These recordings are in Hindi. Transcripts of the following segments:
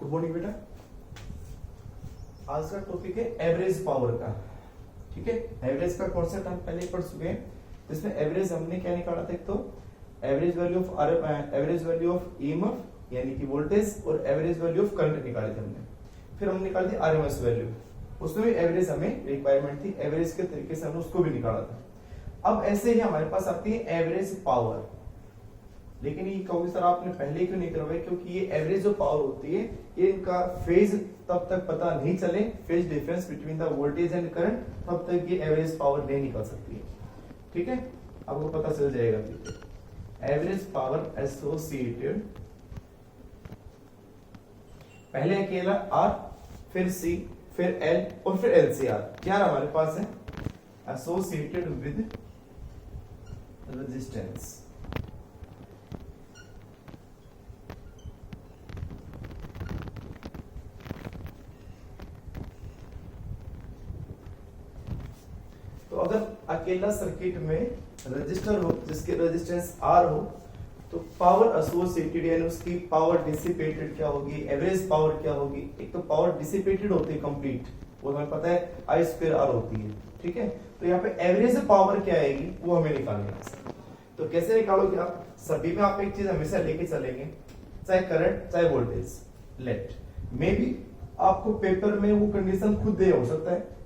गुड मॉर्निंग बेटा। आज का टॉपिक है एवरेज पावर का। ठीक है, एवरेज का कॉन्सेप्ट हम पहले पढ़ चुके हैं। जिसमें एवरेज हमने क्या निकाला था, एक तो average value of average value of EMF यानी कि वोल्टेज और एवरेज वैल्यू ऑफ करंट निकाले थे हमने। फिर हमने निकाली थी आरएमएस वैल्यू, उसमें भी एवरेज हमें रिक्वायरमेंट थी, एवरेज के तरीके से हमने उसको भी निकाला था। अब ऐसे ही हमारे पास आती है एवरेज पावर। लेकिन ये कहोगे सर आपने पहले क्यों नहीं करवाया, क्योंकि ये एवरेज जो पावर होती है ये इनका फेज तब तक पता नहीं चले, phase difference between the voltage and current, तब तक ये एवरेज पावर नहीं निकल सकती है। ठीक है, आपको पता चल जाएगा। एवरेज पावर एसोसिएटेड, पहले अकेला आर, फिर सी, फिर एल और फिर एलसीआर, क्या हमारे पास है एसोसिएटेड विद रेजिस्टेंस। तो अगर अकेला सर्किट में रजिस्टर हो जिसके रेजिस्टेंस आर हो, तो पावर एसोसिएटेड यानी उसकी पावर डिसिपेटेड क्या होगी, एवरेज पावर क्या होगी। एक तो पावर डिसिपेटेड होती है कंप्लीट, वो हमें पता है आई स्क्वायर आर होती है। ठीक है, तो यहाँ पे एवरेज पावर क्या आएगी वो हमें निकालनी है। तो कैसे निकालोगे आप, सभी में आप एक चीज हमेशा लेके चलेंगे, चाहे करंट चाहे वोल्टेज। लेट मे बी आपको पेपर में वो कंडीशन खुद दे हो सकता है,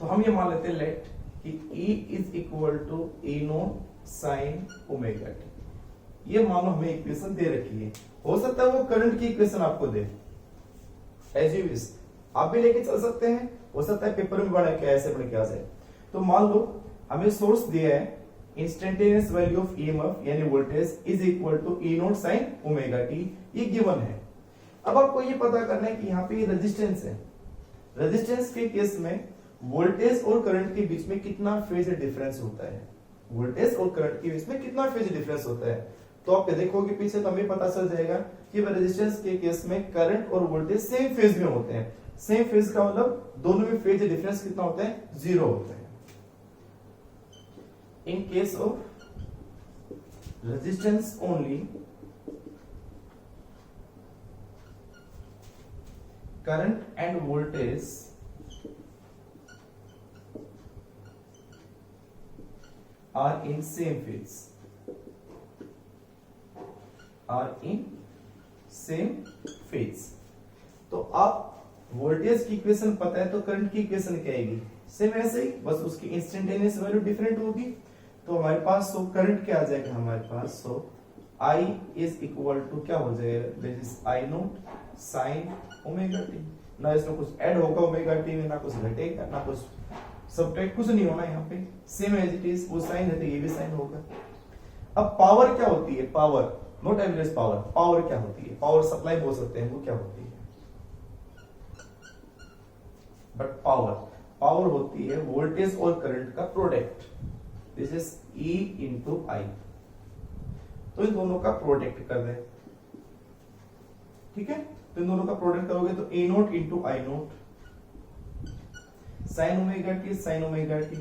तो हम ये मान लेते हैं लेट कि E is equal to E note sine omega t. ये मानो हमें इक्वेशन दे रखी है, हो सकता है वो करंट की इक्वेशन आपको दे, एज यू विश आप भी लेके चल सकते हैं, हो सकता है पेपर में बना क्या ऐसे बन क्या जाए। तो मान लो हमें सोर्स दिया है इंस्टेंटेनियस वैल्यू ऑफ ईएमएफ यानी voltage is equal to E note sine omega t, ये गिवन है। अब आपको ये पता करना है कि यहाँ पे रेजिस्टेंस है, रेजिस्टेंस के केस में वोल्टेज और करंट के बीच में कितना फेज डिफरेंस होता है, वोल्टेज और करंट के बीच में कितना फेज डिफरेंस होता है। तो आप देखोगे पीछे तो हमें पता चल जाएगा कि रेजिस्टेंस के केस में करंट और वोल्टेज सेम फेज में होते हैं। सेम फेज का मतलब दोनों में फेज डिफरेंस कितना होता है, 0 होता है। In case of resistance only, current end voltage are in same phase, are in same phase। तो आप वोल्टेज की इक्वेशन पता है तो करंट की इक्वेशन क्या आएगी, सेम ऐसे ही, बस उसकी इंस्टेंटेनियस वैल्यू डिफरेंट होगी। तो हमारे पास सो करंट क्या आ जाएगा हमारे पास, सो I इज इक्वल टू क्या हो जाएगा, this is I note sine omega T. ना इसमें कुछ ऐड होगा ओमेगा टी में, ना कुछ घटेगा ना कुछ सब्ट्रैक्ट, कुछ नहीं होना यहाँ पे, सेम एज इट इज। वो साइन है तो ये भी साइन होगा। अब पावर क्या होती है, power not average power, power क्या होती है, पावर सप्लाई बोल सकते हैं, वो क्या होती है, बट पावर होती है वोल्टेज और करंट का product, this is E into I. तो इन दोनों का प्रोडक्ट कर रहे हैं। ठीक है, तो इन दोनों का प्रोडक्ट करोगे तो E note into I note sine omega T, sign omega T,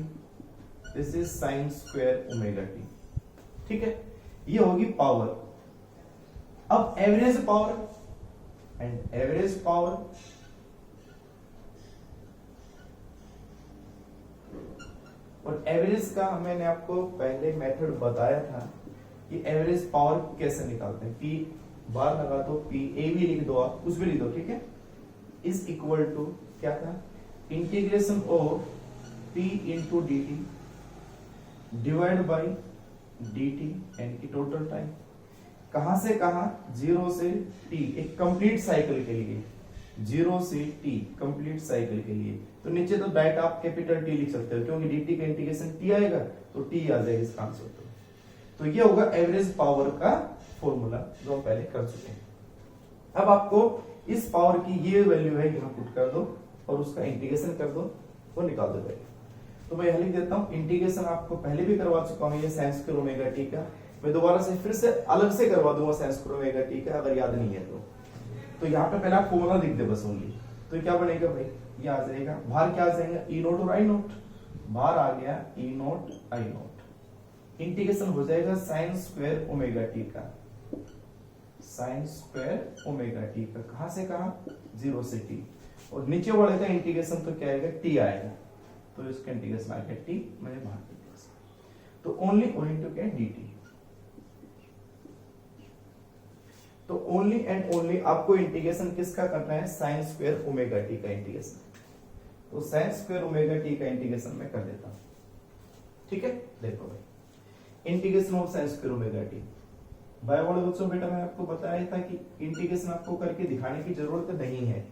this is sine square omega t. ठीक है, ये होगी पावर। अब average power, and average power और एवरेज का मैंने आपको पहले मेथड बताया था कि एवरेज पावर कैसे निकालते हैं। पी बार लगा दो, पी ए भी लिख दो, आप कुछ भी लिख दो। ठीक है, इज इक्वल टू क्या था, integration of P into D T divide by D T यानी कि टोटल टाइम, कहां से कहां, 0 से t, एक कंप्लीट साइकिल के लिए, 0 से t कंप्लीट साइकिल के लिए। तो नीचे तो डायरेक्ट आप कैपिटल T लिख सकते हो, क्योंकि dt का इंटीग्रेशन t आएगा तो t आ जाएगा इसका आंसर। तो ये होगा एवरेज पावर का फॉर्मूला जो हम पहले कर चुके हैं। अब आपको इस पावर की ये वैल्यू है यहां पुट कर दो और उसका इंटीग्रेशन कर दो, वो निकाल दो जाएगा। तो मैं यह लिख देता हूं, इंटीग्रेशन आपको पहले भी करवा चुका हूं, ये साइन स्क्वायर ओमेगा टी का। मैं दोबारा से फिर से अलग से करवा दूंगा साइन स्क्वायर ओमेगा टी का, अगर याद नहीं है तो यहाँ पे पहले आप फॉर्मूला लिख दे बस ओनली। तो क्या बनेगा भाई, ये आ जाएगा, बाहर क्या आ जाएगा, E नोट और आई नोट, बाहर आ गया E note I note, integration हो जाएगा साइन स्क्वायर ओमेगा टी का, साइन स्क्वायर ओमेगा टी का, कहां से कहां, 0 से t, और नीचे वाले का इंटीग्रेशन तो क्या आएगा, t आएगा, तो इसका इंटीग्रेशन आ गया t, मैंने बाहर इंटीग्रेशन, तो ओनली ओइंग टू क्या dt। तो ओनली एंड ओनली आपको इंटीग्रेशन किसका करना है, साइन स्क्वायर ओमेगा टी का इंटीग्रेशन। तो साइन स्क्वायर ओमेगा टी का इंटीग्रेशन मैं कर देता हूं, ठीक है। देखो भाई, integration of sine square omega T, भाई वाले बच्चों बेटा मैंने आपको बताया था कि इंटीग्रेशन आपको करके दिखाने की जरूरत नहीं है,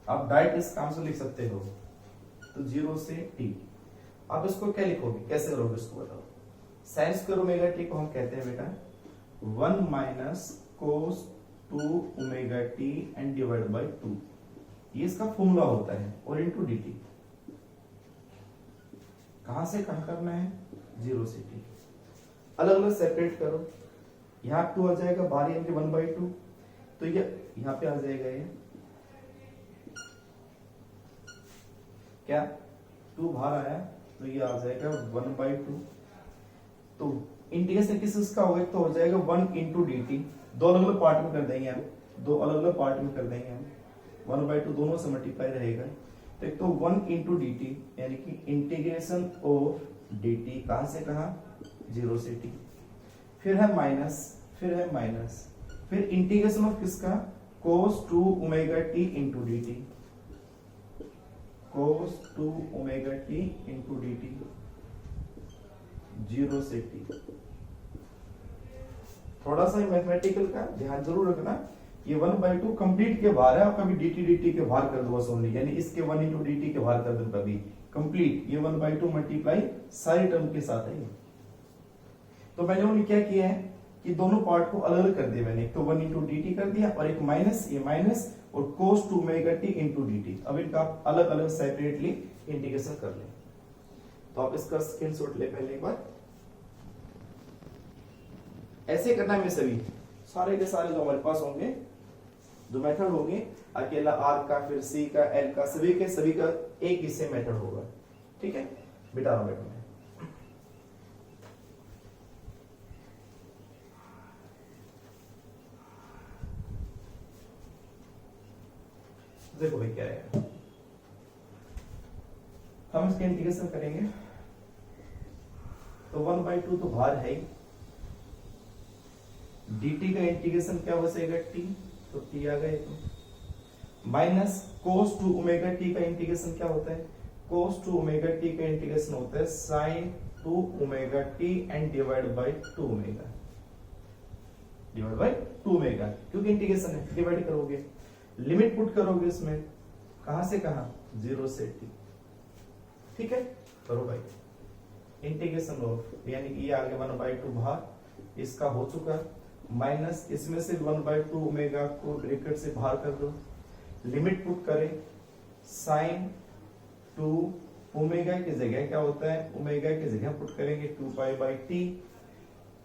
आप डायरेक्ट इस काम से लिख सकते हो। तो 0 से t, आप इसको क्या लिखोगे, कैसे करोगे इसको बताओ। साइन स्क्वायर ओमेगा टी को हम कहते हैं बेटा 1 minus cos 2 omega T and divide by 2, ये इसका फॉर्मूला होता है, और इनटू dt, कहां से कहां करना है, 0 से t, अलग अलग सेपरेट करो, यहां 2 आ जाएगा बाहर, यानी 1/2, तो ये यहां पे आ जाएगा, ये क्या 2 बाहर आया, तो ये आ जाएगा 1/2, तो इंटीग्रेशन किस का होगा, तो हो जाएगा 1 इंटू डी टी, दो अलग अलग पार्ट में कर देंगे हम, दो अलग अलग पार्ट में कर देंगे हम, 1/2 दोनों से मल्टीप्लाई रहेगा, तो एक तो 1 इंटू डी टी, यानी कि इंटीग्रेशन ऑफ डी टी, कहां से कहां, 0 से t, फिर है माइनस, फिर इंटीग्रेशन ऑफ किसका, cos 2 omega T into D T, cos 2 omega T into D T, 0 से t। थोड़ा सा मैथमेटिकल का ध्यान जरूर रखना, ये 1/2 कंप्लीट के बाहर है, आप कभी dt के बाहर कर दो बस ओनली, यानी इसके 1 इंटू dt के बाहर कर दो कभी, कंप्लीट ये 1/2 मल्टीप्लाई सारी टर्म के साथ है ये। तो मैंने उन्हें क्या किया है कि दोनों पार्ट को अलग अलग कर दिया मैंने, एक तो 1 इंटू dt कर दिया, और एक माइनस, ये माइनस, और cos 2 omega t into dt, अब इनका आप अलग अलग सेपरेटली इंटीग्रेशन कर लें। तो आप इसका स्क्रीनशॉट ले पहले एक बार, ऐसे करना है, सभी सारे के सारे जो हमारे पास होंगे, जो मेथड होंगे, अकेला r का, फिर c का, l का, सभी के सभी का एक ही से मेथड होगा, ठीक है। बिटा रहा बेटा मैं, देखो भाई क्या है, हम इसके इंटीग्रेशन करेंगे, तो 1/2 तो बाहर है ही, dt का इंटीग्रेशन क्या बचेगा, t, तो t आ गए, तो माइनस cos 2 ओमेगा t का इंटीग्रेशन क्या होता है, cos 2 ओमेगा t का इंटीग्रेशन होता है sin 2 omega t and divide by 2 omega, divide by 2 omega, क्योंकि इंटीग्रेशन है, डिवाइड करोगे, लिमिट पुट करोगे इसमें, कहां से कहां, 0 से t, ठीक है। करो भाई, इंटीग्रेशन ऑफ, यानी कि ये आगे 1/2 बाहर, इसका हो चुका, माइनस इसमें से 1/2 ओमेगा को ब्रैकेट से बाहर कर दो, लिमिट पुट करें, साइन 2 ओमेगा की जगह क्या होता है, ओमेगा की जगह पुट करेंगे 2π/t,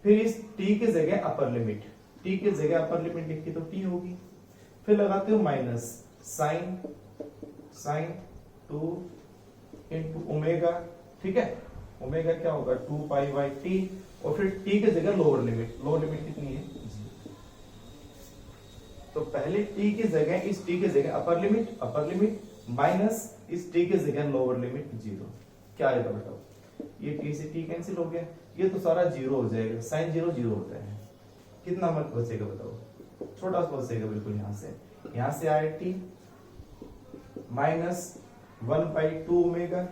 फिर इस t की जगह अपर लिमिट, t की जगह अपर लिमिट लिखी तो t होगी, फिर लगाते हो माइनस साइन 2 इंटू ओमेगा, ठीक है, ओमेगा क्या होगा 2π/t, और फिर t की जगह लोअर लिमिट कितनी है, तो पहले t की जगह, इस t की जगह अपर लिमिट माइनस इस t की जगह लोअर लिमिट 0, क्या आएगा बताओ, ये t से t कैंसिल हो गया, ये तो सारा 0 हो जाएगा, साइन 0 0 होता है, कितना मत बचेगा बताओ, छोटा सा बचेगा बिल्कुल, यहां से आए t minus 1/2 omega,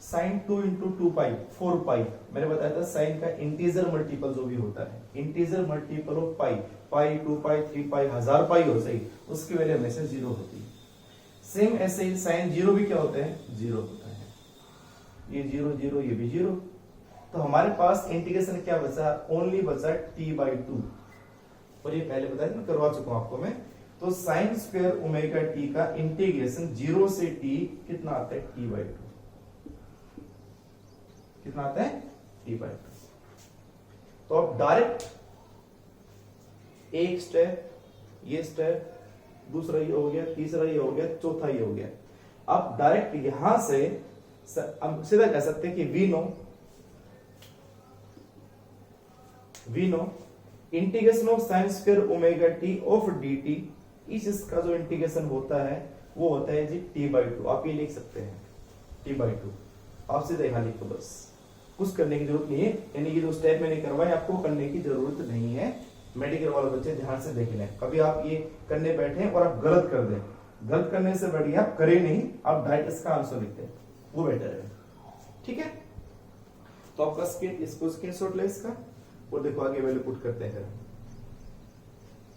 sine 2 into 2π 4π, मैंने बताया था साइन का इंटीजर मल्टीपल जो भी होता है, इंटीजर मल्टीपल ऑफ पाई, 2π 3π 1000π हो सही, उसकी वैल्यू हमेशा 0 होती है। सेम ऐसे ही साइन 0 भी क्या होता है, 0 होता है, ये 0 0, ये भी 0, तो हमारे पास इंटीग्रेशन क्या बचा, ओनली बचा t/2, और ये पहले बताया मैं करवा चुका हूं आपको मैं, तो साइन स्क्वायर ओमेगा t का इंटीग्रेशन 0 से t कितना आता है, t/2, कितना आता है, t/2। तो अब डायरेक्ट एक स्टेप, ये स्टेप, दूसरा ये हो गया, तीसरा ये हो गया, चौथा ये हो गया, अब डायरेक्ट यहां से हम सीधा कह सकते हैं कि we know integration of sine square omega t of d t, इसका जो इंटीग्रेशन होता है वो होता है जी t/2। आप ये लिख सकते हैं t/2, आप सीधे यहाँ लिखो, बस कुछ करने की जरूरत नहीं है। यानी कि जो स्टेप मैंने करवाए आपको करने की जरूरत नहीं है। मेडिकल वाले बच्चे ध्यान से देख लें, कभी आप ये करने बैठे और आप गलत कर दें, गलत करने से बढ़िया आप करें नहीं, आप डायरेक्ट इसका आंसर लिखते हैं, वो बेटर है। ठीक है, तो आपका इसको स्क्रीनशॉट ले इसका और देखो आगे वैल्यू पुट करते हैं।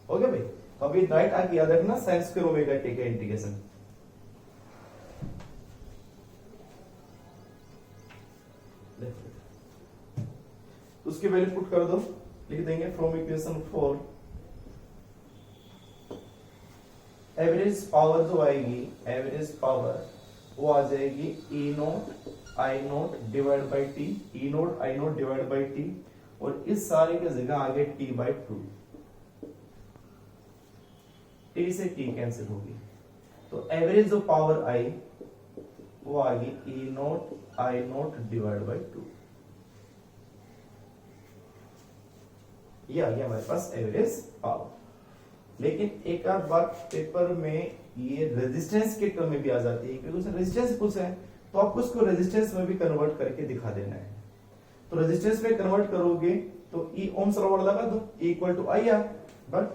हो गया भाई, अभी डायरेक्ट आगे याद रखना साइन स्क्वायर ओमेगा टी का इंटीग्रेशन। उसकी वैल्यू पुट कर दो, लिख देंगे फ्रॉम इक्वेशन 4 एवरेज पावर जो आएगी, एवरेज पावर वो आ जाएगी E naught I naught divide by T, E naught I naught divide by T, और इस सारे की जगह आगे t/2, टी से टी कैंसिल होगी, तो एवरेज जो पावर आई वो आ गई E naught I naught divide by 2। ये आ गया हमारे पास एवरेज पावर। लेकिन एक आध बात पेपर में ये रेजिस्टेंस के टर्म में भी आ जाती है, क्योंकि उसने रेजिस्टेंस पूछा है तो आपको उसको रेजिस्टेंस में भी कन्वर्ट करके दिखा देना है। तो रेजिस्टेंस में कन्वर्ट करोगे तो ई ओम्स लॉ लगा दो, E equal to I R, but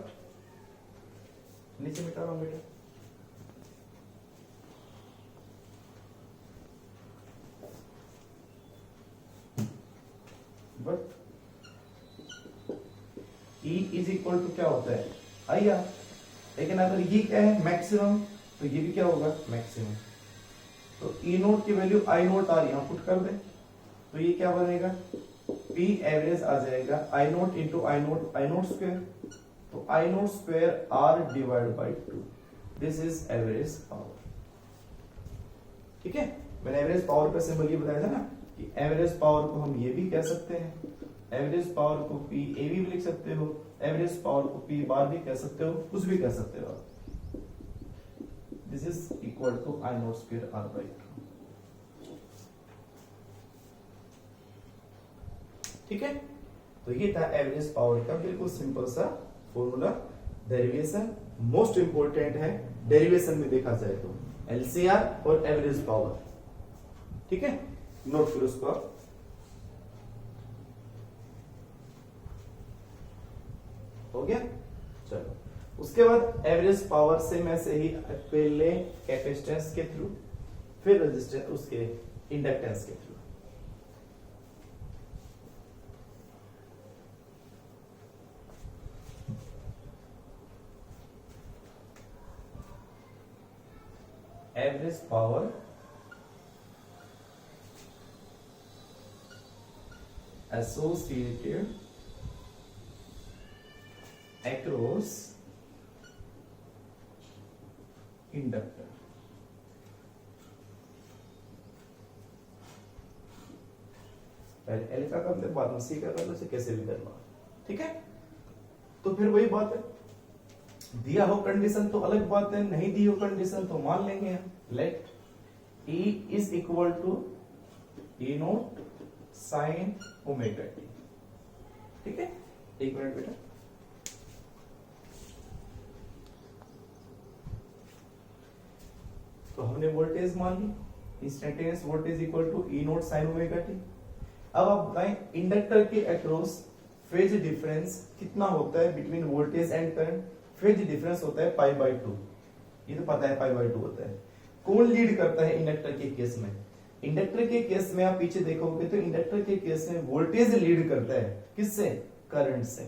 नीचे मिटा रहा हूं बेटा, but E is equal to क्या होता है आई आर। लेकिन अगर ये क्या है मैक्सिमम, तो ये भी क्या होगा मैक्सिमम। तो ई नोट की वैल्यू आई नोट आर यहां पुट कर दे, तो ये क्या बनेगा पी एवरेज आ जाएगा I naught into I naught square, तो I naught square R divide by 2, this is average power. ठीक है, मैंने एवरेज पावर का सिंबल ये बताया था ना कि एवरेज पावर को हम ये भी कह सकते हैं, एवरेज पावर को पी ए भी लिख सकते हो, एवरेज पावर को पी बार भी कह सकते हो, कुछ भी कह सकते हो आप। This is equal to I naught square R by 2। ठीक है, तो ये था एवरेज पावर का बिल्कुल सिंपल सा फॉर्मूला। डेरिवेशन मोस्ट इंपॉर्टेंट है, डेरिवेशन में देखा जाए तो एलसीआर और एवरेज पावर। ठीक है, नोट करो उसको आप। हो गया, चलो उसके बाद एवरेज पावर से मैं से ही पहले कैपेसिटेंस के थ्रू, फिर रेजिस्टेंस उसके इंडक्टेंस के through. Average power associated across inductor। पहले एल का कर ले, बाद में सी का कर लो, कैसे भी कर लो। ठीक है, तो फिर वही बात है, दिया हो कंडीशन तो अलग बात है, नहीं दी हो कंडीशन तो मान लेंगे हम। Let E is equal to E note sine omega t. ठीक है, एक मिनट बेटा, तो हमने वोल्टेज मान ली, instantaneous voltage equal to E naught sine omega t. अब आप बताएं इंडक्टर के अक्रॉस फेज डिफरेंस कितना होता है between voltage and current. Phase difference होता है π/2, ये तो पता है π/2 होता है। कौन लीड करता है इंडक्टर के केस में? इंडक्टर के केस में आप पीछे देखोगे तो इंडक्टर के केस में वोल्टेज लीड करता है, किससे? करंट से।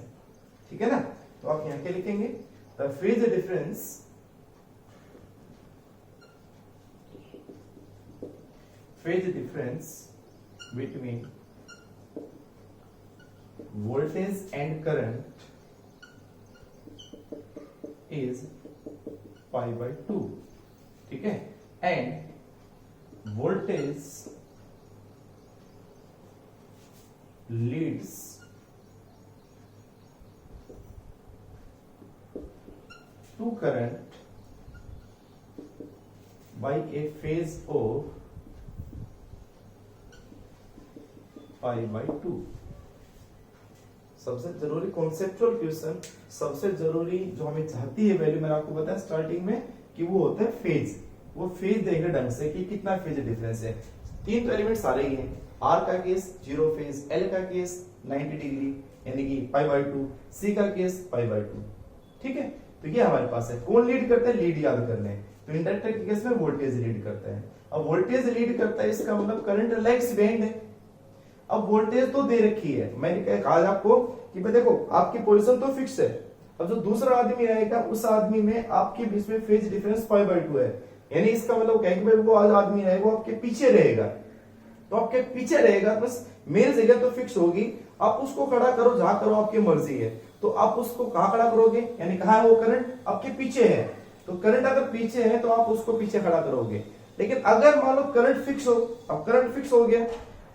ठीक है ना, तो आप यहां क्या लिखेंगे? The phase difference between voltage and current is π/2। ठीक है, and voltage leads to current by a phase of π/2। सबसे जरूरी कॉन्सेप्चुअल क्वेश्चन, सबसे जरूरी जो हमें चाहती है वैल्यू, मैंने आपको बताया स्टार्टिंग में कि वो होता है फेज। वो फेज देंगे ढंग से कि कितना फेज डिफरेंस है। तीन तो एलिमेंट्स आ रही हैं, आर का केस 0 फेज, एल का केस 90 डिग्री यानी कि π/2, सी का केस π/2। ठीक है, तो ये हमारे पास है। कौन लीड करता है? लीड याद कर लें, तो इंडक्टर के केस में वोल्टेज लीड करता है। अब वोल्टेज लीड करता है इसका मतलब करंट लैग्स बिहाइंड है। अब वोल्टेज तो दे रखी है, मैंने कहा आपको कि भाई देखो आपकी पोजीशन तो फिक्स है, अब जो दूसरा आदमी रहेगा उस आदमी में आपके बीच में फेज डिफरेंस π/2 है, यानी इसका मतलब क्या है कि भाई वो आदमी है वो आपके पीछे रहेगा, तो आपके पीछे रहेगा, बस मेरी जगह तो फिक्स होगी, आप उसको खड़ा करो जहां करो आपकी मर्जी है। तो आप उसको कहां खड़ा करोगे, यानी कहां है वो करंट? आपके पीछे है, तो करंट अगर पीछे है तो आप उसको पीछे खड़ा करोगे। लेकिन अगर मान लो करंट फिक्स हो, अब करंट फिक्स हो गया,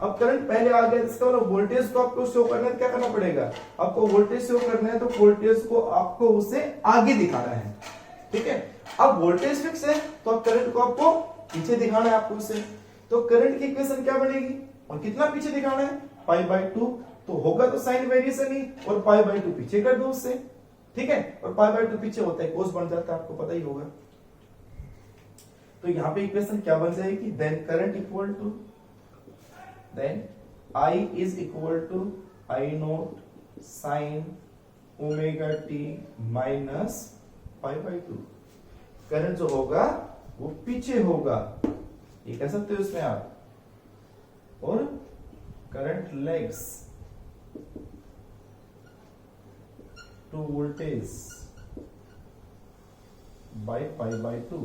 अब करंट पहले आ गया, इसका मतलब वोल्टेज को आपको शो करना है, क्या करना पड़ेगा? आपको वोल्टेज शो करना है तो वोल्टेज को आपको उसे आगे दिखाना है। ठीक है, अब वोल्टेज फिक्स है तो अब करंट को आपको पीछे दिखाना है आपको उसे, तो करंट की इक्वेशन क्या बनेगी और कितना पीछे दिखाना है? π/2, तो होगा तो साइन वेरिएशन ही, और π/2 पीछे कर दो उससे। ठीक है, और π/2 पीछे होता है कोस बन जाता है, आपको पता ही होगा। तो यहां पे इक्वेशन क्या बन जाएगी? Then current equal to, then I is equal to I0 sine omega t minus π/2। Current जो होगा वो पीछे होगा, ये कह सकते हो इसमें आप, और current legs to voltage by π/2।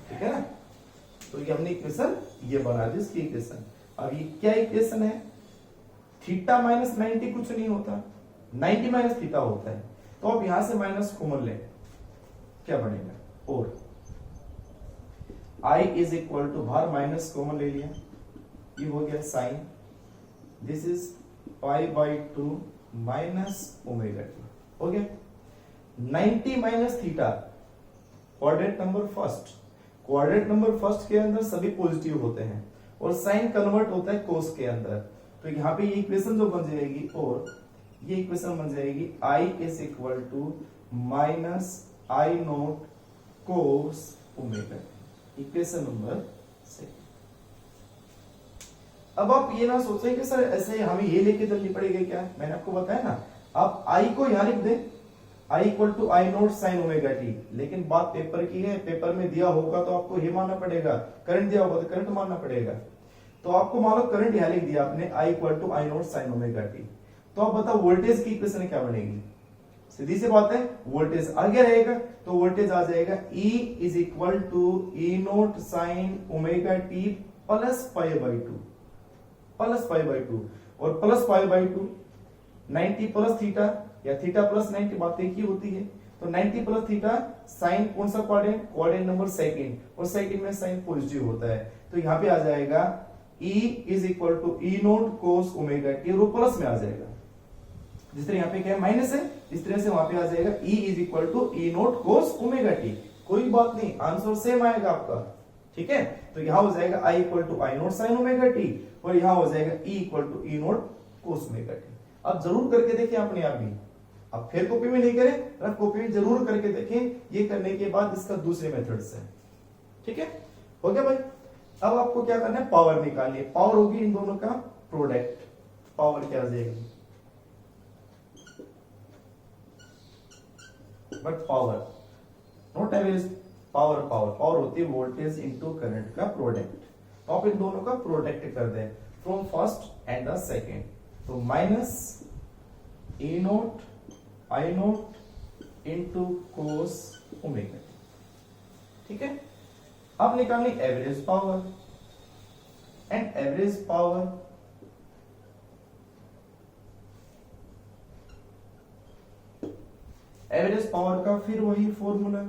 ठीक है ना, तो ये हमने इक्वेशन ये बना दी इसकी इक्वेशन। अब ये क्या इक्वेशन है? थीटा माइनस 90 कुछ नहीं होता, 90 माइनस थीटा होता है, तो अब यहां से माइनस कॉमन ले, क्या बनेगा? और I इज इक्वल टू, बाहर माइनस कॉमन ले लिया, ये हो गया sine, this is π/2 minus omega t, हो गया। 90 minus theta, coordinate number first, coordinate number first के अंदर सभी पॉजिटिव होते हैं, और साइन कन्वर्ट होता है कोस के अंदर, तो यहाँ पे ये इक्वेशन जो बन जाएगी, और ये इक्वेशन बन जाएगी I is equal to minus I0 cos omega, equation number 6। अब आप ये ना सोचें कि सर ऐसे हमें ये लेके चलनी पड़ेगी क्या, मैंने आपको बताया ना, आप I को यहां लिख दें, I equal to I0 sine omega t, लेकिन बात पेपर की है, पेपर में दिया होगा तो आपको ये मानना पड़ेगा, करंट दिया होगा तो करंट मानना पड़ेगा। तो आपको मान लो करंट यहां लिख दिया आपने I equal to I0 sine omega t, तो आप बताओ वोल्टेज की इक्वेशन क्या बनेगी? सीधी सी बात है, वोल्टेज आगे रहेगा तो वोल्टेज आ जाएगा E is equal to E0 sine omega t plus π/2, plus π/2, और प्लस π/2 90 प्लस थीटा या थीटा प्लस 90, बात एक ही होती है, तो 90 प्लस थीटा साइन कौन सा कोऑर्डिनेट? कोऑर्डिनेट नंबर सेकंड, और सेकंड में साइन पॉजिटिव होता है, तो यहां पे आ जाएगा E is equal to E0 cos omega t, और प्लस में आ जाएगा, जिस तरह यहाँ पे क्या है माइनस है, इस तरह से वहां पे आ जाएगा E is equal to E0 cos omega t. कोई बात नहीं, आंसर सेम आएगा आपका। ठीक है, तो यहां हो जाएगा I equal to I0 sine omega t, और यहां हो जाएगा E equal to E0 cos omega t. अब जरूर करके देखिए अपने आप भी, अब फिर कॉपी में नहीं करें, रफ कॉपी में जरूर करके देखें, ये करने के बाद इसका दूसरे मेथड से। ठीक है, हो गया भाई। अब आपको क्या करना है? पावर निकालनी है, पावर होगी इन दोनों का प्रोडक्ट, पावर क्या आ जाएगी? But power not average, power power power होती है वोल्टेज इनटू करंट का प्रोडक्ट, तो आप इन दोनों का प्रोडक्ट कर दें from first and the second, तो minus E0 I0 into cos omega. ठीक है, अब निकालनी average power, and average power average power का फिर वही फॉर्मूला,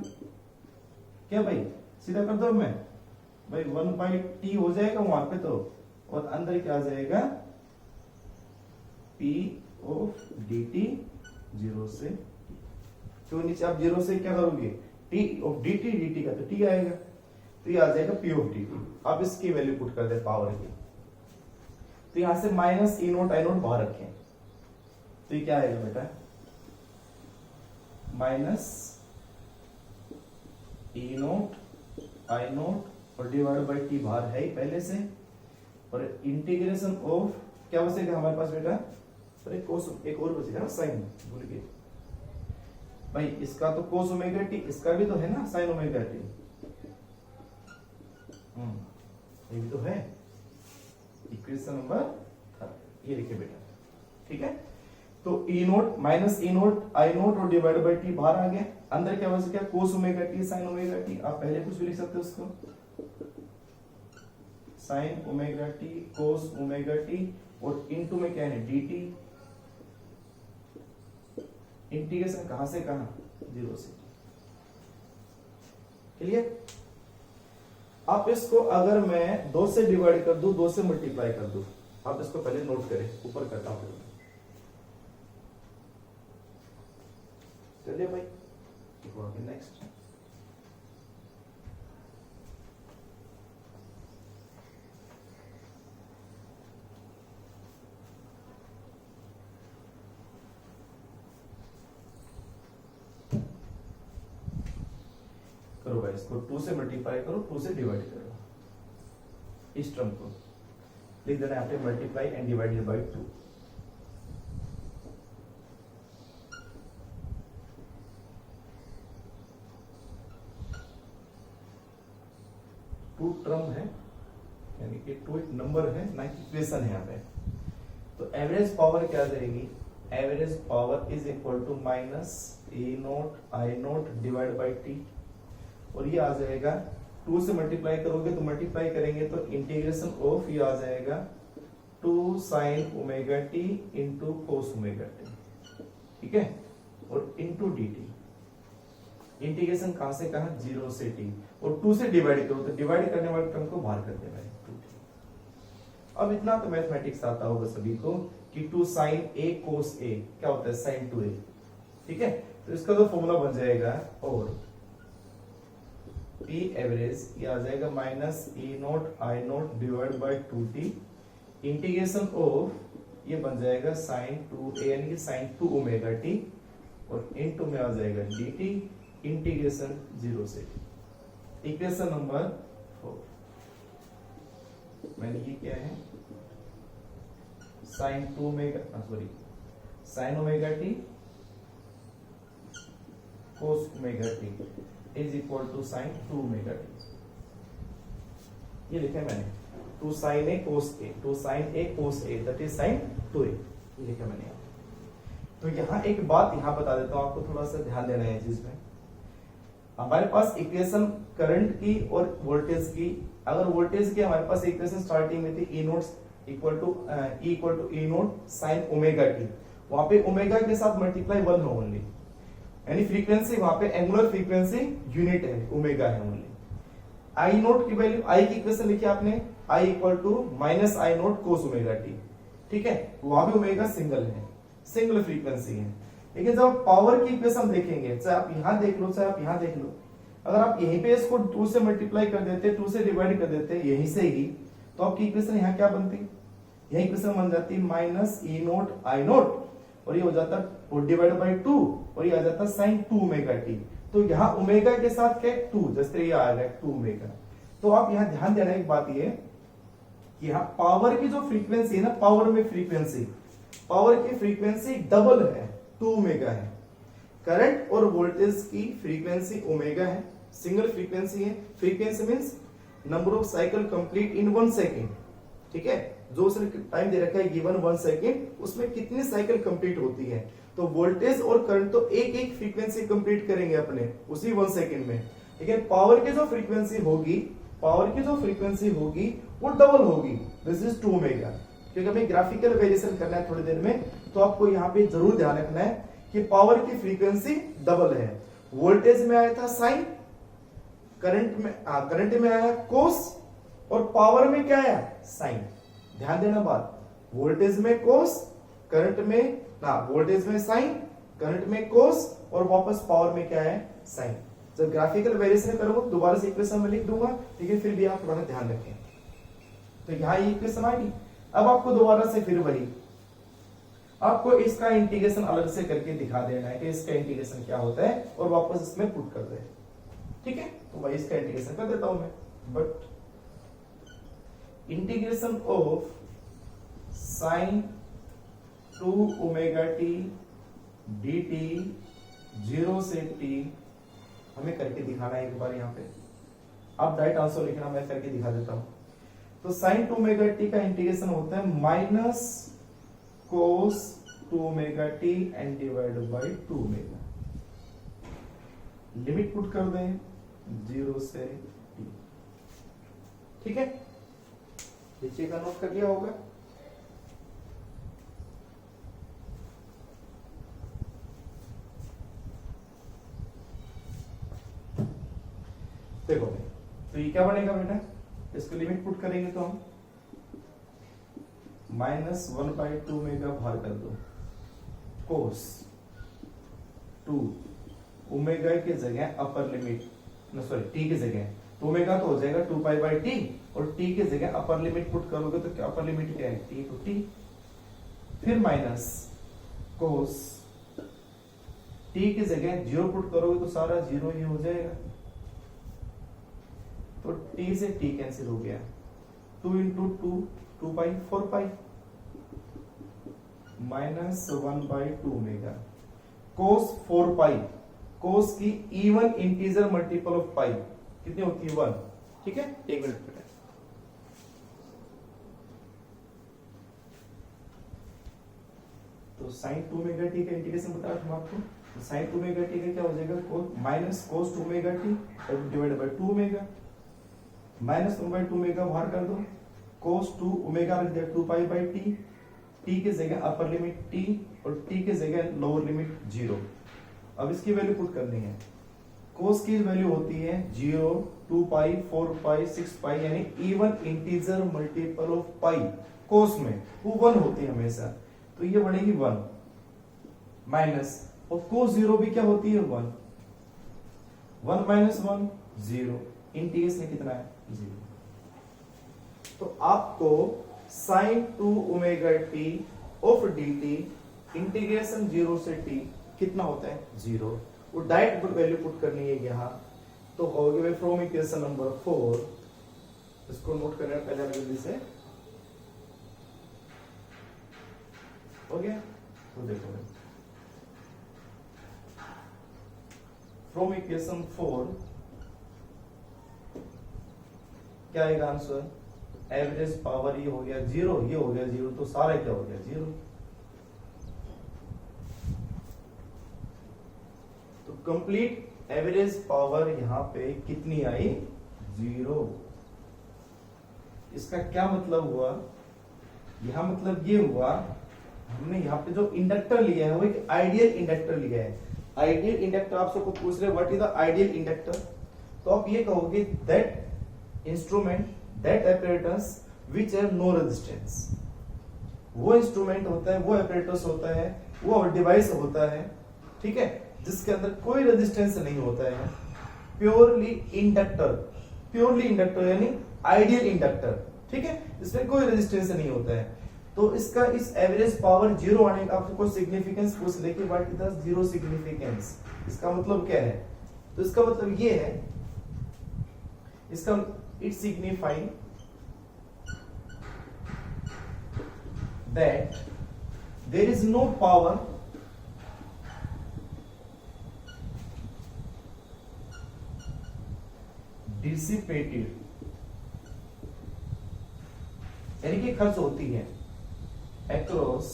क्या भाई सीधा कर दो मैं भाई, 1/t हो जाएगा वहां पे तो, और अंदर क्या आ जाएगा? P ऑफ dt 0 से, तो नीचे आप 0 से क्या करोगे? T ऑफ dt का तो t आएगा, तो ये आ जाएगा P ऑफ dt। अब इसकी वैल्यू पुट कर दे पावर की, तो यहां से माइनस E0 I0 बाहर रखें, तो ये क्या आएगा बेटा, minus E naught I note और डिवाइड बाई टी बाहर है ही पहले से, और इंटीग्रेशन ऑफ क्या बचेगा हमारे पास बेटा, अरे कोस एक और बचेगा ना साइन, भूल गए भाई, इसका तो कोस ओमेगा टी, इसका भी तो है ना साइन ओमेगा टी, ये भी तो है। इक्वेशन नंबर ये लिखे बेटा, ठीक है। तो ई note minus E naught I note और डिवाइड बाई टी बाहर आ गया, अंदर क्या बच गया, कोस omega T sign omega T, आप पहले कुछ भी लिख सकते हो उसको, sign omega t cos omega t, और इनटू में क्या है dt, इंटीग्रेशन कहां से कहां, 0 से, क्लियर। आप इसको अगर मैं 2 से डिवाइड कर दूं, 2 से मल्टीप्लाई कर दूं, आप इसको पहले नोट करें, ऊपर करता हूं, चलिए भाई नेक्स्ट। करो भाई, इसको 2 से मल्टीप्लाई करो, 2 से डिवाइड करो, इस टर्म को लिख देना यहाँ पे multiply and divided by 2। Two term है, यानी कि 2 एक नंबर है ना, इक्वेशन है यहाँ पे। तो एवरेज पावर क्या देगी, average power is equal to minus A naught I naught divide by T, और ये आ जाएगा 2 से मल्टीप्लाई करोगे तो मल्टीप्लाई करेंगे तो इंटीग्रेशन ऑफ ये आ जाएगा 2 sign omega T into cos omega t, ठीक है, और इंटू डी टी, इंटीग्रेशन कहां से कहां, 0 से t, और 2 से डिवाइड करो तो डिवाइड करने वाले टर्म को बाहर कर देना है 2t। अब इतना तो मैथमेटिक्स आता होगा सभी को कि 2 साइन a कोस a क्या होता है, साइन 2a, ठीक है। तो इसका तो फॉर्मूला बन जाएगा, और P एवरेज ये आ जाएगा minus E naught I naught divide by 2t, integration of ये बन जाएगा साइन 2a यानी कि साइन 2 ओमेगा t, और इनटू में आ जाएगा dt, इंटीग्रेशन 0 से t। इक्वेशन नंबर 4 मैंने ये क्या है, sine 2 omega sorry sine omega t cos omega t is equal to sine 2 omega t, ये लिखा है मैंने, 2 sine a cos a, 2 sine a cos a that is sine 2a, ये लिखा मैंने यहाँ। तो यहाँ एक बात यहाँ बता देता हूँ आपको, थोड़ा सा ध्यान देना है चीज में। हमारे पास इक्वेशन करंट की और वोल्टेज की, अगर वोल्टेज की हमारे पास इक्वेशन स्टार्टिंग में थी E naught equal to E naught sine omega t, वहां पे ओमेगा के साथ मल्टीप्लाई 1 है ओनली, यानी फ्रीक्वेंसी वहां पे एंगुलर फ्रीक्वेंसी यूनिट है, ओमेगा है ओनली। आई नोट की वैल्यू, आई की इक्वेशन लिखी आपने, I equal to minus I naught cos omega t, ठीक है, वहां भी ओमेगा सिंगल है, सिंगल फ्रीक्वेंसी है। लेकिन जब पावर की इक्वेशन देखेंगे, चाहे आप यहां देख लो चाहे आप यहां देख लो, अगर आप यहीं पे इसको 2 से मल्टीप्लाई कर देते, 2 से डिवाइड कर देते यहीं से ही, तो आपकी इक्वेशन यहाँ क्या बनती, यही इक्वेशन बन जाती minus E naught I note, और ये हो जाता डिवाइड बाई 2, और ये आ जाता साइन 2 ओमेगा टी। तो यहाँ ओमेगा के साथ क्या 2, जैसे ये आ गया 2 ओमेगा। तो आप यहाँ ध्यान देना एक बात ये कि यहाँ पावर की जो फ्रीक्वेंसी है ना, पावर में फ्रीक्वेंसी, पावर की फ्रीक्वेंसी डबल है, 2 ओमेगा है। करंट और वोल्टेज की फ्रीक्वेंसी ओमेगा है, सिंगल फ्रीक्वेंसी है। Frequency means number of cycle complete in 1 second, ठीक है, जो उसने टाइम दे रखा है गिवन 1 सेकेंड, उसमें कितनी साइकिल कंप्लीट होती है। तो वोल्टेज और करंट तो एक एक फ्रीक्वेंसी कंप्लीट करेंगे अपने उसी 1 सेकेंड में, लेकिन पावर की जो फ्रीक्वेंसी होगी, पावर की जो फ्रीक्वेंसी होगी वो डबल होगी, दिस इज 2 ओमेगा। क्योंकि हमें ग्राफिकल वेरिएशन करना है थोड़ी देर में, तो आपको यहाँ पे जरूर ध्यान रखना है कि पावर की फ्रीक्वेंसी डबल है। वोल्टेज में आया था साइन, करंट में आया कोस, और पावर में क्या आया साइन। ध्यान देना बात, वोल्टेज में कोस, करंट में वोल्टेज में साइन, करंट में कोस, और वापस पावर में क्या है साइन। जब ग्राफिकल वेरिएशन करूंगा दोबारा से इक्वेशन में लिख दूंगा, लेकिन फिर भी आप थोड़ा ध्यान रखें। तो यहाँ ये इक्वेशन आ गई। अब आपको दोबारा से फिर वही, आपको इसका इंटीग्रेशन अलग से करके दिखा देना है कि इसका इंटीग्रेशन क्या होता है और वापस इसमें पुट कर दे, ठीक है। तो भाई इसका इंटीग्रेशन कर देता हूं मैं, but integration of sign 2 omega T D T 0 से t हमें करके दिखाना है एक बार। यहाँ पे आप डायरेक्ट आंसर लिखना, मैं करके दिखा देता हूं। तो साइन 2 ओमेगा टी का इंटीग्रेशन होता है minus cos 2 omega T and divided by 2 omega. Limit put कर दें 0 से t, ठीक है। नीचे का नोट कर लिया होगा। देखो तो ये क्या बनेगा बेटा, इसको लिमिट पुट करेंगे तो हम -1/2 ओमेगा बाहर कर दो, कोस 2 ओमेगा की जगह अपर लिमिट, सॉरी टी की जगह तो ओमेगा तो हो जाएगा 2π/t और t की जगह अपर लिमिट पुट करोगे तो क्या अपर लिमिट क्या है, t तो t, फिर माइनस कोस t की जगह 0 पुट करोगे तो सारा 0 ही हो जाएगा। तो t से t कैंसिल हो गया, 2 इंटू 2 4π -1/2 ओमेगा कोस 4π, कोस की इवन इंटीजर मल्टीपल ऑफ पाई कितनी होती है 1, ठीक है। एक मिनट बेटा, तो साइन 2 ओमेगा टी का इंटीग्रेशन बता रहा हूं आपको। तो साइन 2 ओमेगा टी का क्या हो जाएगा, minus cos 2 omega T divided by 2 omega, -1/2 omega बाहर कर दो, कोस 2 ओमेगा रख दिया 2π/t, t की जगह अपर लिमिट t और t की जगह लोअर लिमिट 0। अब इसकी वैल्यू पुट करनी है, कोस की वैल्यू होती है 0, 2π, 4π, 6π यानी इवन इंटीजर मल्टीपल ऑफ पाई, कोस में वो 1 होती है हमेशा, तो ये बढ़ेगी 1 माइनस, और कोस 0 भी क्या होती है 1, 1 माइनस 1 0, इंटीग्रेशन कितना है 0। तो आपको sine 2 omega t of d t integration 0 से t कितना होता है 0, वो डायरेक्ट वैल्यू पुट करनी है यहाँ। तो हो गया फ्रॉम इक्वेशन नंबर 4, इसको नोट करना पहले जल्दी से, हो गया। तो देखो फ्रॉम इक्वेशन 4 क्या आएगा आंसर, एवरेज पावर ये हो गया 0, ये हो गया 0, तो सारा क्या हो गया 0। तो कंप्लीट एवरेज पावर यहां पे कितनी आई 0। इसका क्या मतलब हुआ, यहां मतलब ये हुआ हमने यहाँ पे जो इंडक्टर लिया है वो एक आइडियल इंडक्टर लिया है। आइडियल इंडक्टर आप सबको पूछ रहे what is the ideal inductor, तो आप ये कहोगे that instrument that apparatus which have no resistance। वो इंस्ट्रूमेंट होता है, वो apparatus होता है, वो डिवाइस होता है, ठीक है, जिसके अंदर कोई रेजिस्टेंस नहीं होता है, प्योरली इंडक्टर यानी आइडियल इंडक्टर, ठीक है, इसमें कोई रेजिस्टेंस नहीं होता है। तो इसका इस एवरेज पावर 0 आने का आपको सिग्निफिकेंस पूछ ले कि व्हाट इज द 0 सिग्निफिकेंस, इसका मतलब क्या है। तो इसका मतलब ये है, इसका it signify that there is no power dissipated, यानी कि खर्च होती है across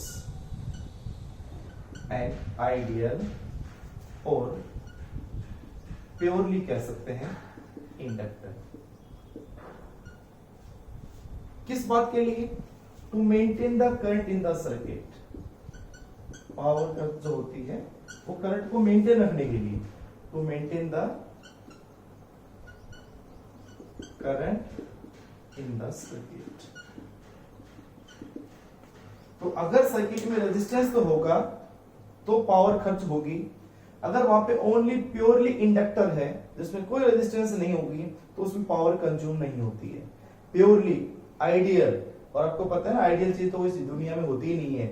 an ideal और प्योरली कह सकते हैं इंडक्टर। किस बात के लिए, to maintain the current in the circuit, power खर्च जो होती है वो करंट को मेंटेन रखने के लिए, to maintain the current in the circuit. तो अगर सर्किट में रेजिस्टेंस तो होगा तो पावर खर्च होगी, अगर वहां पे ओनली प्योरली इंडक्टर है जिसमें कोई रेजिस्टेंस नहीं होगी तो उसमें पावर कंज्यूम नहीं होती है। प्योरली आइडियल, और आपको पता है ना आइडियल चीज तो इस दुनिया में होती ही नहीं है,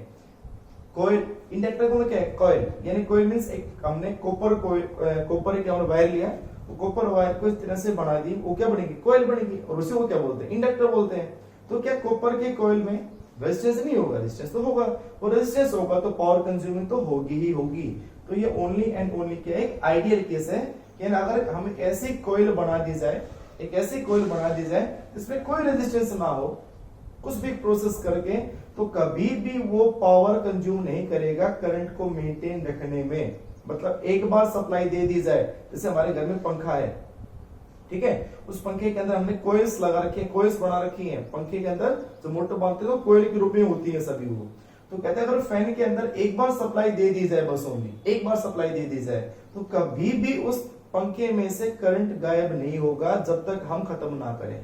कॉइल, इंडक्टर को क्या है, कॉइल, यानी कॉइल मींस एक हमने कॉपर एक हमने वायर लिया, वो कॉपर वायर को इस तरह से बना दी, वो क्या बनेगी, कॉइल बनेगी, और उसे वो क्या बोलते हैं, इंडक्टर बोलते हैं। तो क्या कॉपर के कॉइल में रेजिस्टेंस नहीं होगा, रेजिस्टेंस तो होगा, और रेजिस्टेंस होगा तो पावर कंज्यूमिंग तो होगी ही होगी। तो ये ओनली एंड ओनली क्या एक आइडियल केस है कि अगर हम ऐसी कॉइल बना दी जाए, एक ऐसी कॉइल बना दी जाए जिसमें कोई रेजिस्टेंस ना हो, कुछ भी प्रोसेस करके, तो कभी भी वो पावर कंज्यूम नहीं करेगा करंट को मेंटेन रखने में। मतलब एक बार सप्लाई दे दी जाए, जैसे हमारे घर में पंखा है, ठीक है, उस पंखे के अंदर हमने कोयल्स लगा रखी है, कोयल्स बना रखी है, पंखे के अंदर जो मोटर बांधते हैं तो कोयल के रूप में होती है सभी वो। तो कहते हैं अगर फैन के अंदर एक बार सप्लाई दे दी जाए, बस ओनली एक बार सप्लाई दे दी जाए, तो कभी भी उस पंखे में से करंट गायब नहीं होगा जब तक हम खत्म ना करें।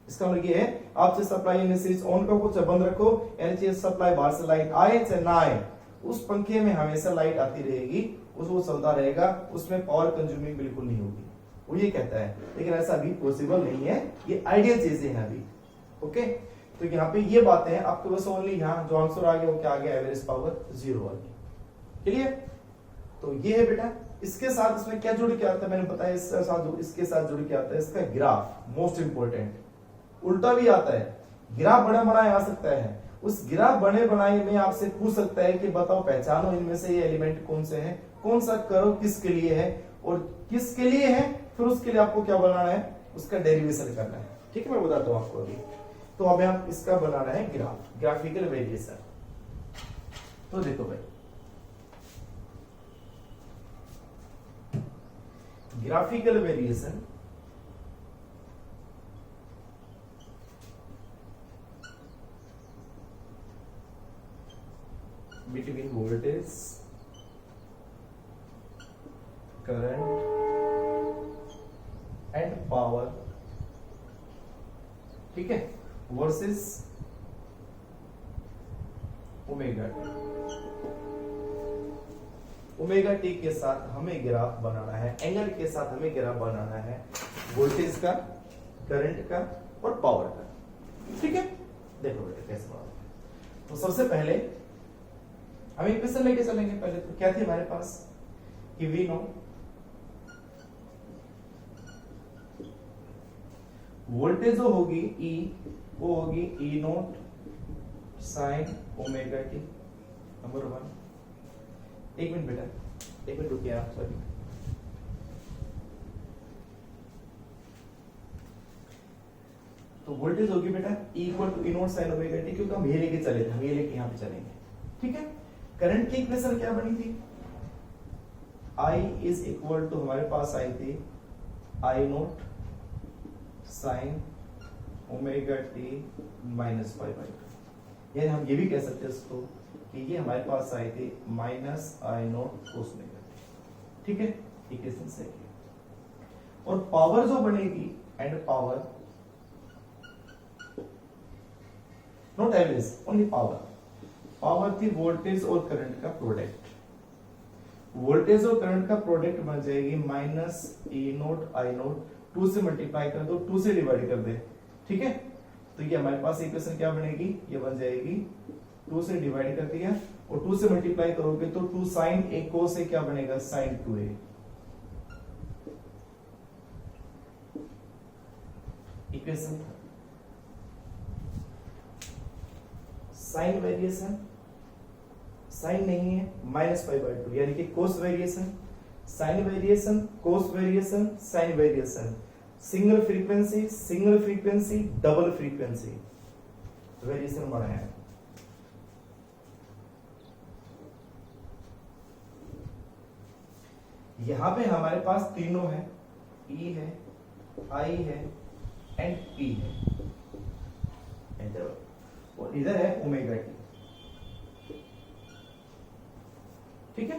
इसका मतलब ये है, आप चाहे सप्लाई स्विच ऑन करो चाहे बंद रखो, यानी चाहे सप्लाई बाहर से लाइट आए चाहे ना आए, उस पंखे में हमेशा लाइट आती रहेगी, उसको चलता रहेगा, उसमें पावर कंज्यूमिंग बिल्कुल नहीं होगी, वो ये कहता है। लेकिन ऐसा अभी पॉसिबल नहीं है, ये आइडियल चीजें हैं अभी। ओके, तो यहाँ पे ये बातें हैं, आपको बस ओनली यहाँ जो आंसर आ गया वो क्या आ गया, एवरेज पावर 0 आ गई। क्लियर? तो ये है बेटा। इसके साथ इसमें क्या जुड़ के आता है, मैंने बताया इसके साथ जुड़ के आता है इसका ग्राफ, मोस्ट इंपोर्टेंट। उल्टा भी आता है, ग्राफ बना बनाए आ सकता है, उस ग्राफ बने बनाए में आपसे पूछ सकता है कि बताओ पहचानो इनमें से ये एलिमेंट कौन से हैं, कौन सा कर्व किसके लिए है और किसके लिए है, फिर उसके लिए आपको क्या बनाना है, उसका डेरिवेशन करना है। ठीक है, मैं बताता हूं आपको अभी। तो अब आप इसका बनाना है ग्राफ, ग्राफिकल वेरिएशन। तो देखो भाई, graphical variation between voltage, current and power, ठीक है, versus omega T. Omega T के साथ हमें ग्राफ बनाना है, एंगल के साथ हमें ग्राफ बनाना है वोल्टेज का, करंट का और पावर का। ठीक है, देखो बेटा कैसे बनाना है। तो सबसे पहले हम इक्वेशन लेके चलेंगे। पहले तो क्या थी हमारे पास कि वी नो वोल्टेज जो होगी E, वो होगी E note sine omega T, number 1। एक मिनट बेटा, एक मिनट रुकिए आप, सॉरी। तो वोल्टेज होगी बेटा E equal to E note sine omega t, क्योंकि हम ये लेके चले थे, हम ये लेके यहाँ पे चलेंगे। ठीक है, करंट की इक्वेशन क्या बनी थी, I इज इक्वल टू, हमारे पास आई थी I note sine omega t minus pi by 2। यानी हम ये भी कह सकते हैं इसको कि ये हमारे पास आई थी minus I naught cos omega t. ठीक है, इक्वेशन से। और पावर जो बनेगी, and power not average, only power, power थी वोल्टेज और करंट का प्रोडक्ट। वोल्टेज और करंट का प्रोडक्ट बन जाएगी minus E naught I note, 2 से मल्टीप्लाई कर दो, 2 से डिवाइड कर दे। ठीक है, तो ये हमारे पास इक्वेशन क्या बनेगी, ये बन जाएगी 2 से डिवाइड कर दिया और 2 से मल्टीप्लाई करोगे तो 2 साइन ए को से क्या बनेगा, sine 2a। Equation sine variation, sine नहीं है, माइनस पाई बाई 2, यानी कि cos variation, sine variation, cos variation, sine variation, single frequency, double frequency variation बना है। यहां पे हमारे पास तीनों है, E है, I है एंड P है, और इधर है ओमेगा टी। ठीक है,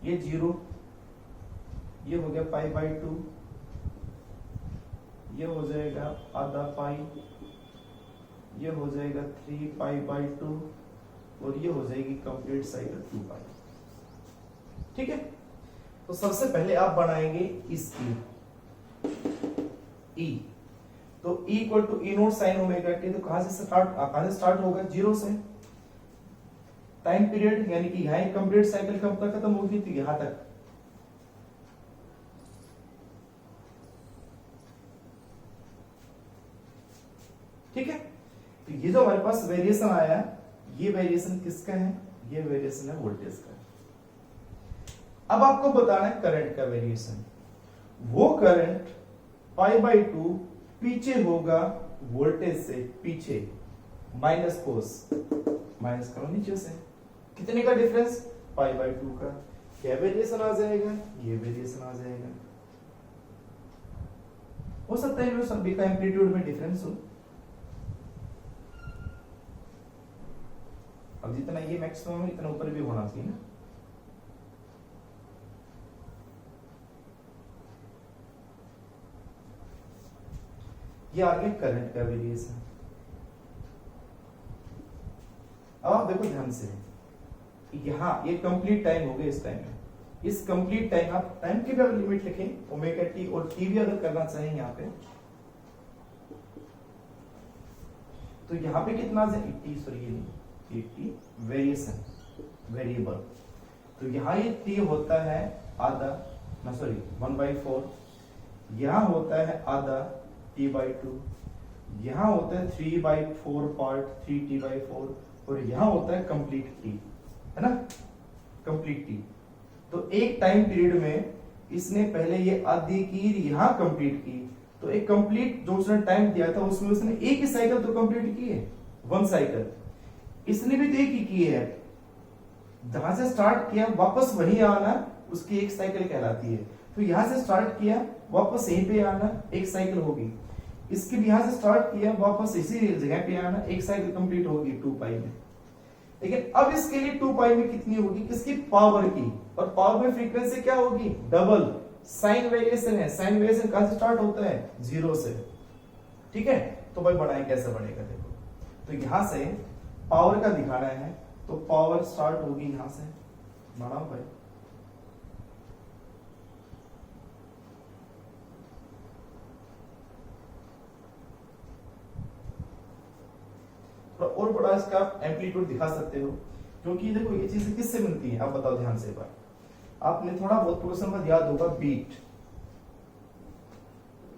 ये 0, ये हो गया पाई बाई 2, ये हो जाएगा आधा पाई, ये हो जाएगा 3 पाई बाई 2 और ये हो जाएगी कंप्लीट साइकिल 2 पाई। ठीक है, तो सबसे पहले आप बनाएंगे इसकी E, तो E equal to E naught sine omega t, तो कहां से स्टार्ट होगा, जीरो से। टाइम पीरियड यानी कि यहाँ कंप्लीट साइकिल कब तक खत्म होगी, तो यहां तक। ठीक है, तो ये जो हमारे पास वेरिएशन आया, ये वेरिएशन किसका है, ये वेरिएशन है वोल्टेज का। अब आपको बताना है करंट का वेरिएशन। वो करंट पाई बाई 2 पीछे होगा वोल्टेज से, पीछे माइनस कोस, माइनस करो नीचे से, कितने का डिफरेंस, पाई बाई 2 का। क्या वेरिएशन आ जाएगा, ये वेरिएशन आ जाएगा। हो सकता है सभी का एम्पलीट्यूड में डिफरेंस हो। अब जितना ये मैक्सिमम है इतना ऊपर भी होना चाहिए ना। ये आ गया करंट का वेरिएशन। अब आप देखो ध्यान से, यहां ये कंप्लीट टाइम हो गया, इस टाइम में, इस कंप्लीट टाइम, आप टाइम की भी अगर लिमिट लिखें ओमेगा टी और टी भी अगर करना चाहें यहाँ पे, तो यहाँ पे कितना है 80, सॉरी ये नहीं 80 वेरिएशन वेरिएबल, तो यहाँ ये टी होता है आधा, ना सॉरी 1/4, यहाँ होता है आधा t/2, यहाँ होता है 3/4 पार्ट 3t/4, और यहाँ होता है कंप्लीट टी, है ना, कंप्लीट टी। तो एक टाइम पीरियड में इसने पहले ये आधी की, यहाँ कंप्लीट की, तो एक कंप्लीट जो उसने टाइम दिया था उसमें उसने एक ही साइकिल तो कंप्लीट की है, 1 साइकिल। इसने भी तो एक ही की है, जहां से स्टार्ट किया वापस वहीं आना, उसकी एक साइकिल कहलाती है। तो यहां से स्टार्ट किया वापस यहीं पे आना, एक साइकिल होगी। इसके भी यहां से स्टार्ट किया वापस इसी जगह पे आना, एक साइकिल कंप्लीट होगी 2 पाई में। लेकिन अब इसके लिए 2 पाई में कितनी होगी, किसकी, पावर की, और पावर में फ्रीक्वेंसी क्या होगी, डबल। साइन वेरिएशन है, साइन वेरिएशन कहां से स्टार्ट होता है, 0 से। ठीक है, तो भाई बढ़ाएं, कैसे बढ़ेगा देखो, तो यहां से पावर का दिखाना है, तो पावर स्टार्ट होगी यहां से, बढ़ाओ भाई, और बड़ा इसका एम्पलीट्यूड दिखा सकते हो, क्योंकि देखो ये चीजें किससे मिलती हैं, आप बताओ ध्यान से। एक बार आपने थोड़ा बहुत प्रोग्रेशन में याद होगा बीट,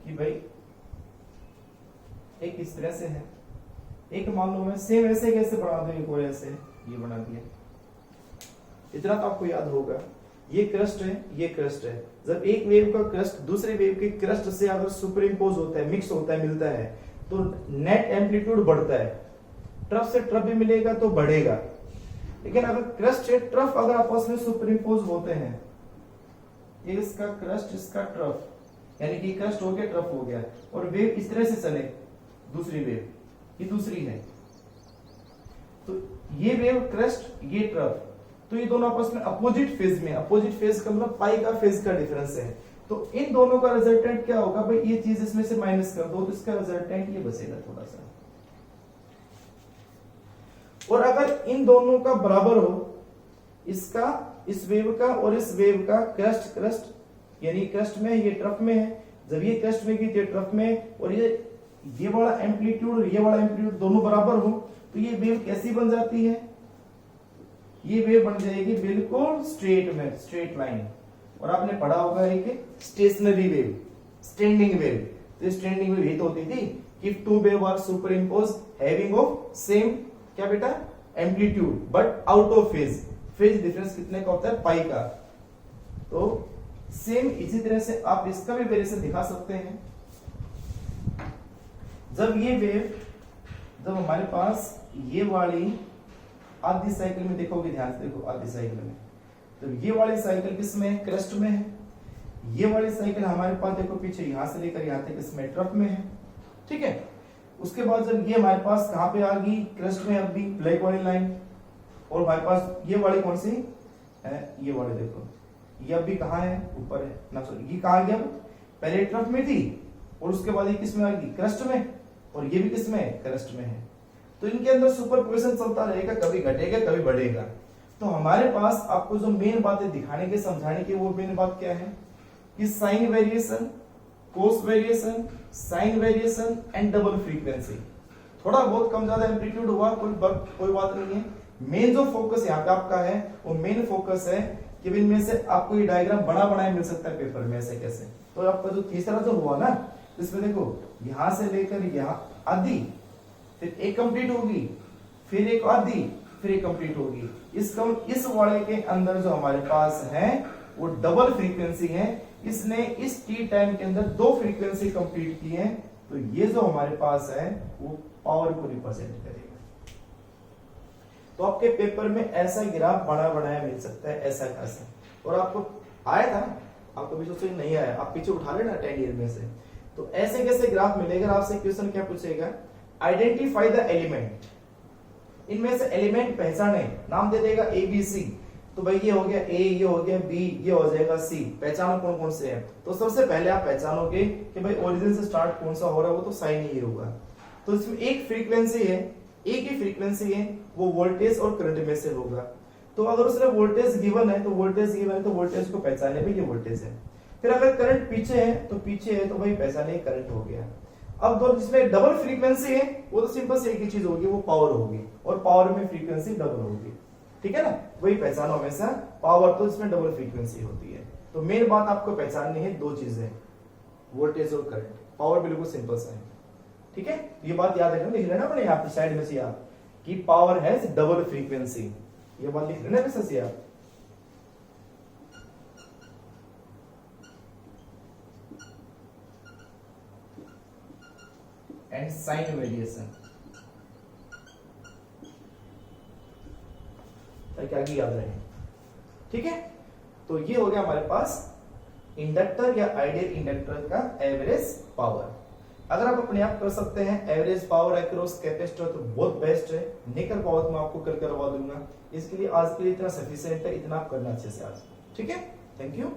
कि भाई एक इस तरह से है, एक मान लो मैं सेम ऐसे कैसे बना दूं, एक और ऐसे ये बना दिया, इतना तो आपको याद होगा। ये क्रस्ट है, ये क्रस्ट है, जब एक वेव का क्रस्ट दूसरे वेव के क्रस्ट से अगर सुपर इम्पोज होता है, मिक्स होता है, मिलता है, तो नेट एम्पलीट्यूड बढ़ता है। ट्रफ से ट्रफ भी मिलेगा तो बढ़ेगा, लेकिन अगर क्रस्ट से ट्रफ अगर आपस में सुपर इम्पोज होते हैं, ये इसका क्रस्ट इसका ट्रफ, यानी कि क्रस्ट हो गया ट्रफ हो गया, और वेव इस तरह से चले, दूसरी वेव ये दूसरी है, तो ये वेव क्रस्ट ये ट्रफ, तो ये दोनों आपस में अपोजिट फेज में, अपोजिट फेज का मतलब पाई का फेज का डिफरेंस है, तो इन दोनों का रिजल्टेंट क्या होगा भाई, ये चीज इसमें से माइनस कर दो तो इसका रिजल्टेंट ये बचेगा थोड़ा सा। और अगर इन दोनों का बराबर हो, इसका, इस वेव का और इस वेव का, क्रस्ट क्रस्ट यानी क्रस्ट में ये ट्रफ में है, जब ये क्रस्ट में ये ट्रफ में, और ये वाला एम्पलीट्यूड और ये वाला एम्पलीट्यूड दोनों बराबर हो, तो ये वेव कैसी बन जाती है, ये वेव बन जाएगी बिल्कुल स्ट्रेट में, स्ट्रेट लाइन। और आपने पढ़ा होगा एक स्टेशनरी वेव, स्टैंडिंग वेव, तो स्टैंडिंग वेव ये तो होती थी कि two wave are superimpose having of same क्या बेटा, amplitude but out of phase, phase difference कितने का होता है, पाई का। तो सेम इसी तरह से आप इसका भी वेरिएशन दिखा सकते हैं। जब ये वेव, जब हमारे पास ये वाली आधी साइकिल में, देखोगे ध्यान से देखो, आधी साइकिल में, तो ये वाली साइकिल किसमें, क्रस्ट में है, ये वाली साइकिल हमारे पास देखो पीछे यहां से लेकर यहां तक इसमें ट्रफ में है। ठीक है, उसके बाद जब ये हमारे पास कहां पे आ गई, क्रस्ट में, अब भी ब्लैक वाली लाइन, और हमारे पास ये वाली कौन सी है, ये वाली देखो, ये अब भी कहां है, ऊपर है ना, सॉरी ये कहां गया, पहले ट्रफ में थी और उसके बाद ये किस में आ गई, क्रस्ट में, और ये भी किस में, क्रस्ट में है। तो इनके अंदर सुपरपोजिशन चलता रहेगा, कभी घटेगा कभी बढ़ेगा। तो हमारे पास आपको जो मेन बातें दिखाने के समझाने की, वो मेन बात क्या है कि sine variation cos variation, sine variation and double frequency. थोड़ा बहुत कम ज्यादा एम्पलीट्यूड हुआ, कोई बात नहीं है। मेन जो फोकस यहाँ पे आपका है वो मेन फोकस है कि इनमें से आपको ये डायग्राम बना बनाया मिल सकता है पेपर में, ऐसे कैसे। तो आपका जो तीसरा जो हुआ ना, इसमें देखो यहां से लेकर यहां आधी, फिर एक कंप्लीट होगी, फिर एक आधी, फिर एक कंप्लीट होगी। इस वाले के अंदर जो हमारे पास है वो डबल फ्रीक्वेंसी है। इसने इस टी टाइम के अंदर 2 फ्रीक्वेंसी कंप्लीट की है। तो ये जो हमारे पास है वो पावर को रिप्रेजेंट करेगा। तो आपके पेपर में ऐसा ग्राफ बना बनाया मिल सकता है, ऐसा कैसे। और आपको आया था, आपको भी सोचो नहीं आया, आप पीछे उठा लेना 10 ईयर में से। तो ऐसे कैसे ग्राफ मिलेगा, आपसे क्वेश्चन क्या पूछेगा, आइडेंटिफाई द एलिमेंट। इनमें से एलिमेंट पहचाने, नाम दे देगा ए बी सी। तो भाई ये हो गया ए, ये हो गया बी, ये हो जाएगा सी। पहचानो कौन कौन से है। तो सबसे पहले आप पहचानोगे कि भाई ओरिजिन से स्टार्ट कौन सा हो रहा है, वो तो साइन ही होगा। तो इसमें एक फ्रीक्वेंसी है, एक ही फ्रीक्वेंसी है, वो वोल्टेज और करंट में से होगा। तो अगर उसने वोल्टेज गिवन है, तो वोल्टेज गिवन है तो वोल्टेज को पहचाने भी ये वोल्टेज है। फिर अगर करंट पीछे है तो पीछे है, तो भाई पहचाने करंट हो गया। अब दो जिसमें डबल फ्रीक्वेंसी है वो तो सिंपल से एक ही चीज होगी, वो पावर होगी, और पावर में फ्रीक्वेंसी डबल होगी। ठीक है ना, वही पहचानो हमेशा, पावर तो इसमें डबल फ्रीक्वेंसी होती है। तो मेन बात आपको पहचाननी है 2 चीजें, वोल्टेज और करंट। पावर बिल्कुल सिंपल सा है। ठीक है, ये बात याद रखना, लिख लेना अपने यहाँ पे साइड में से आप कि पावर हैज डबल फ्रीक्वेंसी, ये बात लिख लेना वैसे से आप। एंड साइन वेरिएशन, ताकि आगे याद रहे। ठीक है, तो ये हो गया हमारे पास इंडक्टर या आइडियल इंडक्टर का एवरेज पावर। अगर आप अपने आप कर सकते हैं एवरेज पावर अक्रॉस कैपेसिटर तो बहुत बेस्ट है। नहीं कर पाओ तो मैं आपको कल करवा दूंगा। इसके लिए आज के लिए इतना सफिशिएंट है, इतना आप करना अच्छे से आज। ठीक है, थैंक यू।